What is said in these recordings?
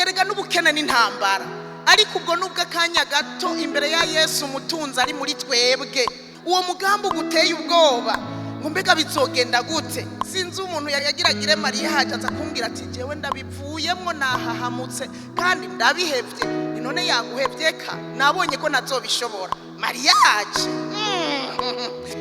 erega n'ubukene n'intambara, ariko ubwo nubwo akanya gato imbere ya Yesu umutunzi ari muri twebwe. Uwo mugambi uguteye ubwoba ngo mbega bizogenda gute? Sinzi umuntu yagiragire Mariya hajaza kumbwira ati jewe ndabivuyemo nahahamutse kandi ndabihevye. None yaguhevye ka nabonye ko nazobishobora. Mariya yaje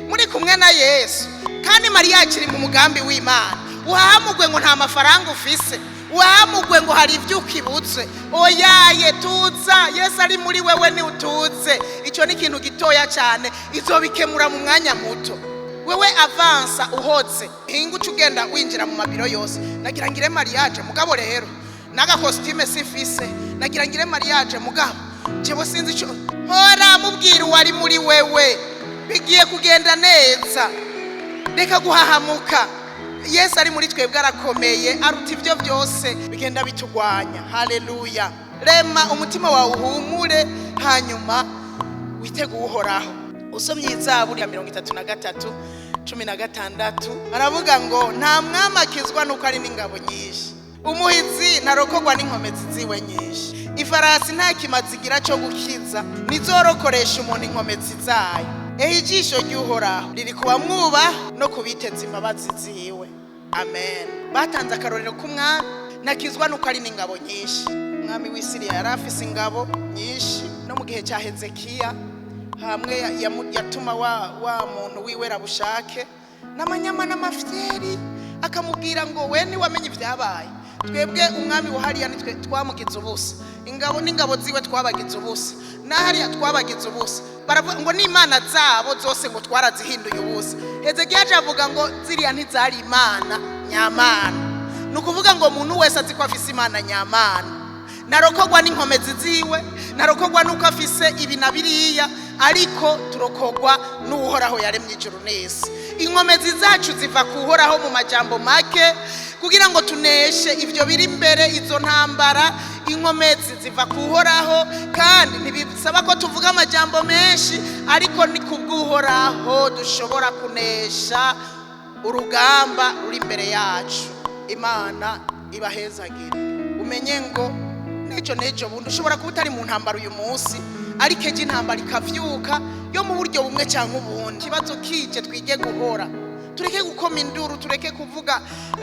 muri kumwe na Yesu, kandi Mariya akiri mu mugambi w'Imana. Uhahamugwe ngo nta mafaranga ufise, uhahamugwe ngo hari ibyo ukibutse. Oyaye tuza, Yesu ari muri wewe ni utuze. Ico ni ikintu gitoya cyane, izobikemura mu mwanya muto. Wewe avansa uhoze hinga ucugenda winjira mu mabiro yose. Nagira ngire mariage mugabo rero naga costume sifise, nagira ngire mariage mugabo jewe sinzi ico hora mubwira wari muri wewe bigiye kugenda neza. Reka guhahamuka, Yesu ari muri twebwe arakomeye, aruta ivyo byose bigenda bitugwanya. Haleluya. Rema umutima wawe uhumure, hanyuma witege Uhoraho. Usomye Zaburi ya 33:16 aravuga ngo nta mwami akizwa nuko ari n'ingabo nyinshi, umuhizi ntarokogwa n'inkomezi ziwe nyinshi. Ifarasi nta kimazi igira cyo gukiza, nizorokoresha umuntu inkomezi zayo. Ijisho ry'Uhoraho riri kubamwuba no kubiteza imbabazi ziwe. Amen. Batanze akarorero k'umwami nakizwa nuko ari n'ingabo nyinshi. Umwami w'Isiriya yari afise ingabo nyinshi, no mu gihe cya Hezekiya hamwe yatuma wa muntu wiwera bushake n'amanyama n'amafyeri akamubwira ngo we ni wamenye ibyabaye, twebwe umwami wahariya nitwe twamugize ubusa, ingabo n'ingabo ziwe twabagize ubusa, nahariya twabagize ubusa. Baravuga ngo n'imana zabo zose ngo twarazihinduye ubusa. Hezekiya avuga ngo ziriya ntizari imana nyamana. Nukuvuga ngo umuntu wese azi ko afise imana nyamana. Narokogwa n'inkomezi ziwe, narokogwa nuko afise ibi na biriya, ariko turokogwa n'Uhoraho yaremye ijuru n'isi. Inkomezi zacu ziva ku Uhoraho mu majambo make kugira ngo tuneshe ivyo biri imbere, izo ntambara. Inkomezi ziva ku Uhoraho, kandi ntibisaba ko tuvuga amajambo menshi, ariko ni kubw'Uhoraho dushobora kunesha urugamba ruri imbere yacu. Imana ibahezagire. Umenye ngo nejo bundi ushobora kuba utari mu ntambara uyu munsi, ariko ejo intambara ikavyuka yo mu buryo bumwe cyangwa ubundi. Kibazo kije twige guhora, tureke gukoma induru, tureke kuvuga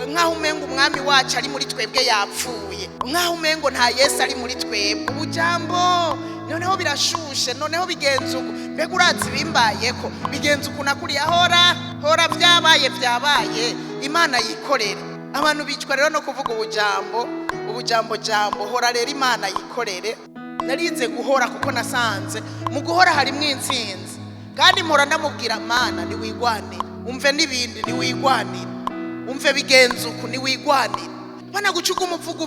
nkaho umengo umwami wacu ari muri twebwe yapfuye, nkaho umengo nta Yesu ari muri twebwe. Ubujambo noneho birashushe, noneho bigenza uko. Mbega urazi bimbayeko bigenza uko nakuriya hora byabaye Imana yikorere. Abantu bicwa rero no kuvuga ubujambo hora rero Imana yikorere. Narize guhora kuko nasanze mu guhora harimo intsinzi, kandi mpora ndamubwira Mana ni wigwanira, umve n'ibindi ni wigwanira, umve bigenza uko ni wigwanira. Bana gucuka umuvuga